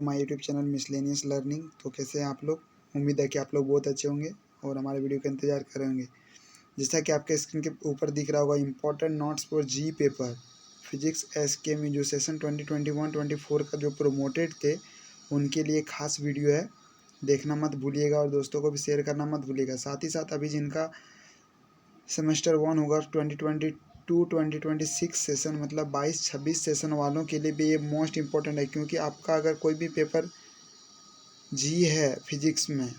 My YouTube channel miscellaneous learning. तो कैसे हैं आप लोग? उम्मीद है कि आप लोग बहुत अच्छे होंगे और हमारे वीडियो का इंतजार कर रहे होंगे। जैसा कि आपके स्क्रीन के ऊपर दिख रहा होगा, important notes for G paper physics एसके में जो सेशन 2021-24 का जो प्रोमोटेड थे उनके लिए खास वीडियो है, देखना मत भूलिएगा और दोस्तों को भी शेयर करना मत भूलिएगा। साथ ही साथ अभी जिनका सेमेस्टर 1 होगा 2022-2026 सेशन, मतलब 22-26 सेशन वालों के लिए भी ये मोस्ट इम्पॉर्टेंट है, क्योंकि आपका अगर कोई भी पेपर जी है फिजिक्स में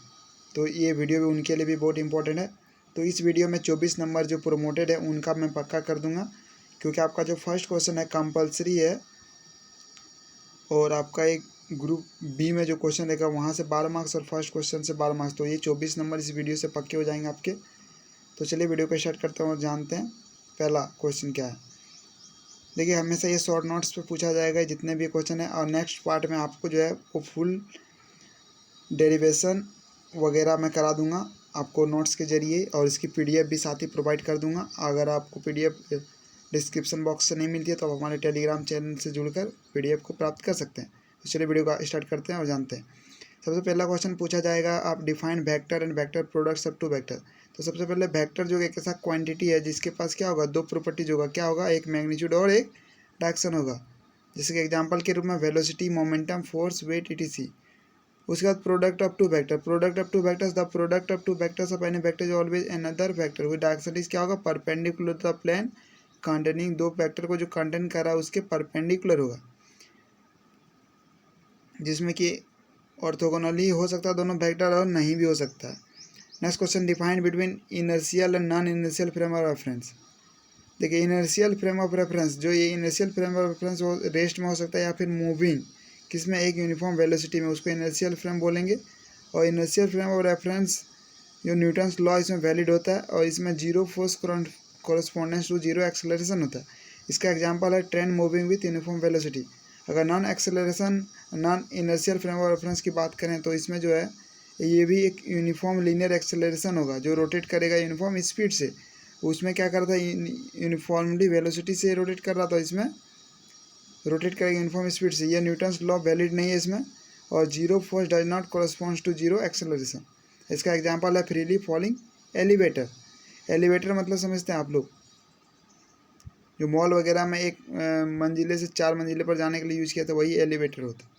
तो ये वीडियो भी उनके लिए भी बहुत इंपॉर्टेंट है। तो इस वीडियो में 24 नंबर जो प्रोमोटेड है उनका मैं पक्का कर दूंगा, क्योंकि आपका जो फर्स्ट क्वेश्चन है कंपलसरी है और आपका एक ग्रुप बी में जो क्वेश्चन रहेगा वहाँ से 12 मार्क्स और फर्स्ट क्वेश्चन से 12 मार्क्स, तो ये 24 नंबर इस वीडियो से पक्के हो जाएंगे आपके। तो चलिए वीडियो को स्टार्ट करते हैं और जानते हैं पहला क्वेश्चन क्या है। देखिए, हमेशा ये शॉर्ट नोट्स पे पूछा जाएगा जितने भी क्वेश्चन है, और नेक्स्ट पार्ट में आपको जो है वो फुल डेरिवेशन वगैरह मैं करा दूंगा आपको नोट्स के ज़रिए, और इसकी पीडीएफ भी साथ ही प्रोवाइड कर दूंगा। अगर आपको पीडीएफ डिस्क्रिप्शन बॉक्स से नहीं मिलती है तो आप हमारे टेलीग्राम चैनल से जुड़कर पीडीएफ को प्राप्त कर सकते हैं। तो चलिए वीडियो का स्टार्ट करते हैं और जानते हैं। सबसे पहला क्वेश्चन पूछा जाएगा, आप define vector and vector products of two vector. तो सबसे पहले वेक्टर जो एक ऐसा क्वांटिटी है जिसके पास क्या होगा, दो प्रॉपर्टीज होगा। क्या होगा? एक मैग्नीट्यूड और एक डायरेक्शन होगा। जैसे कि एग्जांपल के रूप में velocity, momentum, force, weight, etc. उसके बाद product of two vector, product of two vectors, the product of two vectors of any vector is always another vector with direction is क्या होगा, perpendicular to the plane containing. दो vector को जो contain कर रहा है उसके परपेंडिकुलर होगा, जिसमें कि ऑर्थोगोनली हो सकता है दोनों वेक्टर और नहीं भी हो सकता है। Next question, define between inertial and non inertial frame of reference. देखिए, इनर्शियल फ्रेम ऑफ रेफरेंस, जो ये इनर्शियल फ्रेम ऑफ रेफरेंस वो रेस्ट में हो सकता है या फिर मूविंग किसमें, एक यूनिफॉर्म वेलोसिटी में, उसको इनर्शियल फ्रेम बोलेंगे। और इनर्शियल फ्रेम ऑफ रेफरेंस जो न्यूटन्स लॉ इसमें वैलिड होता है, और इसमें zero force correspondence to zero acceleration होता है। इसका एग्जांपल है train moving with uniform velocity. अगर non inertial frame of reference की बात करें तो इसमें जो है ये भी एक यूनिफॉर्म लीनियर एक्सेलरेशन होगा जो रोटेट करेगा यूनिफॉर्म स्पीड से। उसमें क्या कर रहा था, यूनिफॉर्मली वेलोसिटी से रोटेट कर रहा था, इसमें रोटेट करेगा यूनिफॉर्म स्पीड से। ये न्यूटन्स लॉ वैलिड नहीं है इसमें। और zero force does not corresponds to zero acceleration. इसका एग्जांपल है फ्रीली फॉलिंग एलिवेटर। एलिवेटर मतलब समझते हैं आप लोग, जो मॉल वगैरह में एक मंजिले से 4 मंजिले पर जाने के लिए यूज़ किया था, वही एलिवेटर होता है।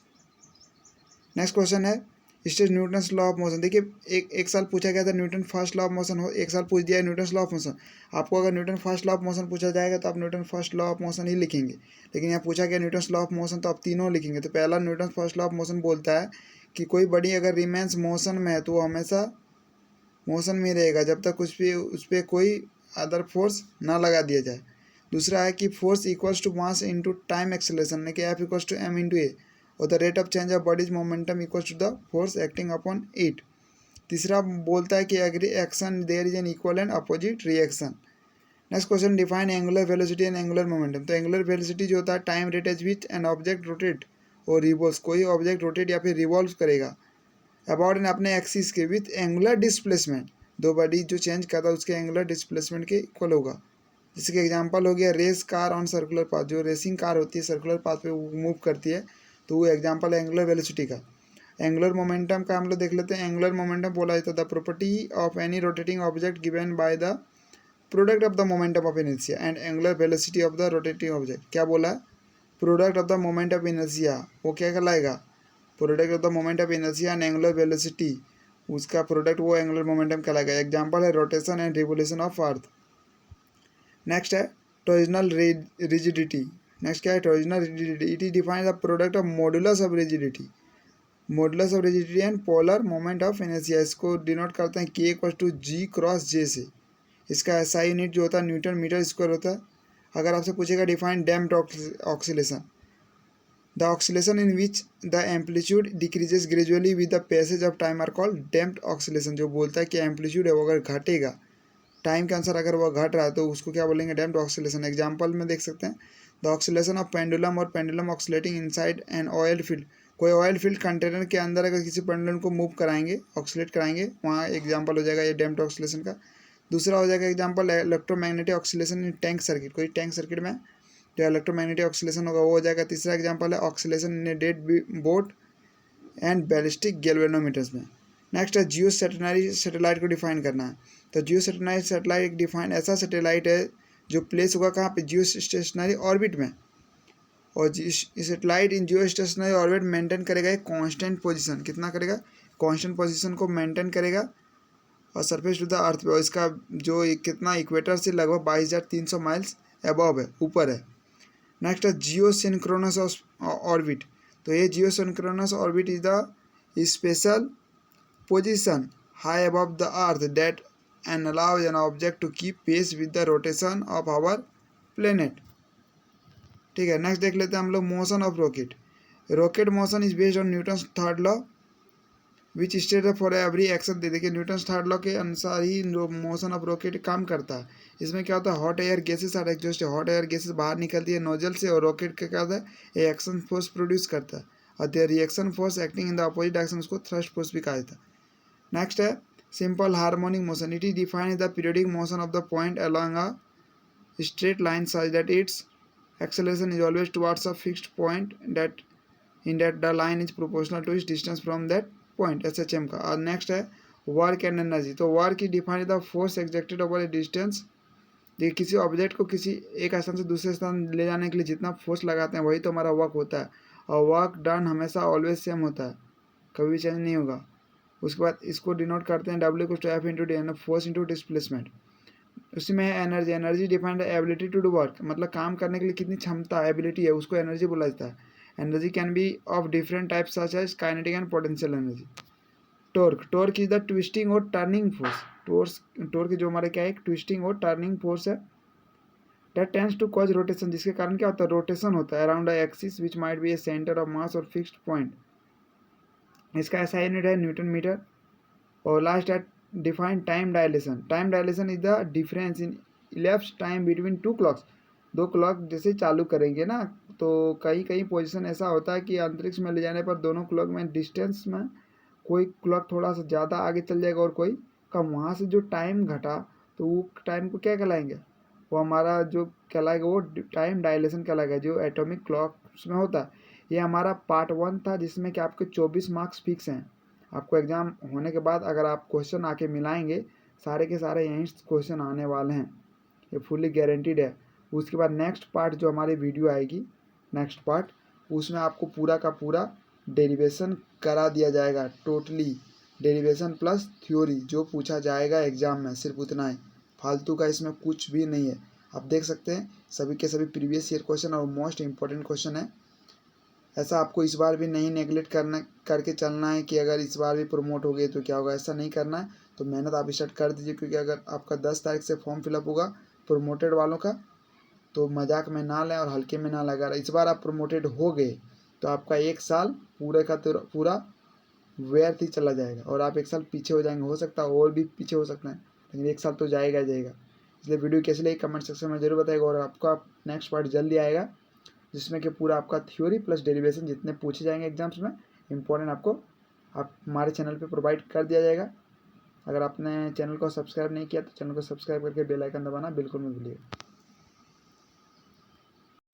नेक्स्ट क्वेश्चन है, state Newton's law of motion. देखिए, एक साल पूछा गया था Newton first law of motion, हो एक साल पूछ दिया है न्यूटन्स लॉ ऑफ मोशन। आपको अगर Newton first law of motion पूछा जाएगा तो आप Newton first law of motion ही लिखेंगे, लेकिन यहाँ पूछा गया न्यूटन्स लॉ ऑफ मोशन तो आप तीनों लिखेंगे। तो पहला Newton first law of motion बोलता है कि कोई बॉडी अगर रिमेंस मोशन में है तो वो हमेशा मोशन में रहेगा जब तक उस पर कोई अदर फोर्स ना लगा दिया जाए। दूसरा है कि force equals to mass into time acceleration, यानी कि F equals to M into A, और the rate of change of body's momentum equals to the force acting upon it. तीसरा बोलता है कि every action there is an equal and opposite reaction. Next question, define angular velocity and angular momentum. तो angular velocity जो होता है time rate as which an object rotate और revolve, कोई ऑब्जेक्ट रोटेट या फिर रिवॉल्व करेगा अबाउट एन अपने एक्सिस के विथ एंगुलर डिस्प्लेसमेंट, दो बॉडी जो चेंज करता है उसके एंगुलर डिस्प्लेसमेंट के इक्वल होगा। जैसे कि एग्जांपल हो गया race car on circular path, जो रेसिंग कार होती है सर्कुलर पाथ पे मूव करती है, तो वो एग्जांपल है एंगुलर वेलोसिटी का। एंगुलर मोमेंटम का हम लोग देख लेते हैं। एंगुलर मोमेंटम बोला जाता है the property of any rotating object given by the product of the momentum of inertia and angular velocity of the rotating object. क्या बोला है? Product of the moment of inertia, वो क्या कहलाएगा? Product of the moment of inertia and angular velocity, उसका product वो angular momentum कहलाएगा। Example है rotation and revolution of earth. Next है टॉर्जनल रिजिडिटी। नेक्स्ट क्या है? Torsional rigidity. It is defined the product of modulus of rigidity, modulus of rigidity and polar moment of inertia. इसको denote करते हैं के equal to ji cross जे से। इसका SI unit जो होता है न्यूटन मीटर स्क्वायर होता है। अगर आपसे पूछेगा define damped oscillation, the oscillation in which the amplitude decreases gradually with the passage of time are called damped oscillation. जो बोलता है कि एम्पलीट्यूड है वो अगर घटेगा टाइम के अनुसार, अगर वो घट रहा है तो उसको क्या बोलेंगे? Damped oscillation. एग्जांपल में देख सकते हैं, द ऑक्सीलेशन ऑफ पेंडुलम और pendulum oscillating inside an oil field. कोई ऑयल फील्ड कंटेनर के अंदर अगर किसी पेंडुलम को मूव कराएंगे, ऑक्सीलेट कराएंगे, वहाँ एग्जांपल हो जाएगा ये डैम्प्ड ऑक्सीलेशन का। दूसरा हो जाएगा एग्जांपल इलेक्ट्रोमैग्नेटिक ऑक्सीलेशन इन टैंक सर्किट। कोई टैंक सर्किट में जो इलेक्ट्रोमैग्नेटिक ऑक्सीलेशन होगा वो हो जाएगा। तीसरा एग्जांपल है oscillation in a dead beat and ballistic galvanometers में। नेक्स्ट है जियो स्टेशनरी सैटेलाइट को डिफाइन करना है। तो जियो स्टेशनरी सैटेलाइट एक डिफाइन ऐसा सैटेलाइट है जो प्लेस होगा कहाँ पे, जियो स्टेशनरी ऑर्बिट में, और सैटेलाइट इन जियो स्टेशनरी ऑर्बिट मेंटेन करेगा एक कांस्टेंट पोजीशन, कितना करेगा, कांस्टेंट पोजीशन को मेंटेन करेगा और सरफेस टू द अर्थ पे, और इसका जो कितना इक्वेटर से लगभग 22,300 माइल्स अबव है, ऊपर है। नेक्स्ट है जियो सिंक्रोनस ऑर्बिट। तो ये geosynchronous orbit is the special position high above the earth that and allows an object to keep pace with the rotation of our planet. ठीक है, नेक्स्ट देख लेते हैं हम लोग motion of rocket. Rocket motion is based on Newton's third law which state for every action. देखिए Newton's third law के अनुसार ही मोशन ऑफ रॉकेट काम करता है। इसमें क्या होता है, hot air gases are exhaust, hot air gases बाहर निकलती है नोजल से, और रॉकेट का क्या होता है, ये एक्शन फोर्स प्रोड्यूस करता है, और their reaction force acting in the opposite direction, उसको थ्रस्ट फोर्स भी कहा जाता है। नेक्स्ट है simple harmonic motion. It is defined the periodic motion of the point along a straight line such that its acceleration is always towards a fixed point that in that the line is proportional to its distance from that point, SHM का। और next है work and energy. तो work is defined the force exerted over a distance. देखिए किसी object को किसी एक स्थान से दूसरे स्थान ले जाने के लिए जितना फोर्स लगाते हैं वही तो हमारा वर्क होता है, और वर्क डन हमेशा ऑलवेज सेम होता है, कभी भी चेंज नहीं होगा। उसके बाद इसको डिनोट करते हैं W को F into D, force into displacement. उसी में है energy. Energy defined ability to do work, मतलब काम करने के लिए कितनी क्षमता एबिलिटी है उसको एनर्जी बोला जाता है। Energy can be of different types such as kinetic and potential energy. Torque, torque is the twisting और टर्निंग फोर्स। टॉर्क जो हमारे क्या है, एक ट्विस्टिंग और टर्निंग फोर्स है that tends to cause rotation, जिसके कारण क्या होता है, रोटेशन होता है around the axis which might be a centre of mass और फिक्स्ड पॉइंट। इसका ऐसा यूनिट है न्यूटन मीटर। और लास्ट है define time dilation. Time dilation is the difference in ellipse time between two clocks. दो clock जैसे चालू करेंगे ना, तो कहीं कहीं पोजीशन ऐसा होता है कि अंतरिक्ष में ले जाने पर दोनों क्लॉक में डिस्टेंस में कोई क्लॉक थोड़ा सा ज़्यादा आगे चल जाएगा और कोई कम। वहाँ से जो टाइम घटा तो वो टाइम को क्या कहलाएंगे, वो हमारा जो कहलाएगा वो टाइम डायलेशन कहलाएगा, जो एटॉमिक क्लॉक्स में होता है। ये हमारा पार्ट 1 था जिसमें कि आपके 24 मार्क्स फिक्स हैं। आपको एग्ज़ाम होने के बाद अगर आप क्वेश्चन आके मिलाएंगे, सारे के सारे यहीं क्वेश्चन आने वाले हैं, ये फुल्ली गारंटीड है। उसके बाद नेक्स्ट पार्ट जो हमारी वीडियो आएगी, नेक्स्ट पार्ट, उसमें आपको पूरा का पूरा डेरिवेशन करा दिया जाएगा, टोटली डेरिवेशन प्लस थ्योरी जो पूछा जाएगा एग्ज़ाम में, सिर्फ उतना ही, फालतू का इसमें कुछ भी नहीं है। आप देख सकते हैं सभी के सभी प्रीवियस ईयर क्वेश्चन और मोस्ट इंपॉर्टेंट क्वेश्चन है। ऐसा आपको इस बार भी नहीं नेगलेक्ट करके चलना है कि अगर इस बार भी प्रमोट हो गए तो क्या होगा, ऐसा नहीं करना है। तो मेहनत आप स्टार्ट कर दीजिए, क्योंकि अगर आपका 10 तारीख से फॉर्म फिलअप होगा प्रमोटेड वालों का, तो मजाक में ना लें और हल्के में ना लें। अगर इस बार आप प्रमोटेड हो गए तो आपका 1 साल पूरे का पूरा व्यर्थ ही चला जाएगा, और आप 1 साल पीछे हो जाएंगे। हो सकता है और भी पीछे हो सकता है, लेकिन 1 साल तो जाएगा जाएगा। इसलिए वीडियो कैसे लगी कमेंट सेक्शन में जरूर बताएगा, और आपका नेक्स्ट पार्ट जल्दी आएगा जिसमें कि पूरा आपका थ्योरी प्लस डेरिवेशन जितने पूछे जाएंगे एग्जाम्स में इंपॉर्टेंट, आपको आप हमारे चैनल पे प्रोवाइड कर दिया जाएगा। अगर आपने चैनल को सब्सक्राइब नहीं किया तो चैनल को सब्सक्राइब करके बेल आइकन दबाना बिल्कुल मत भूलिएगा।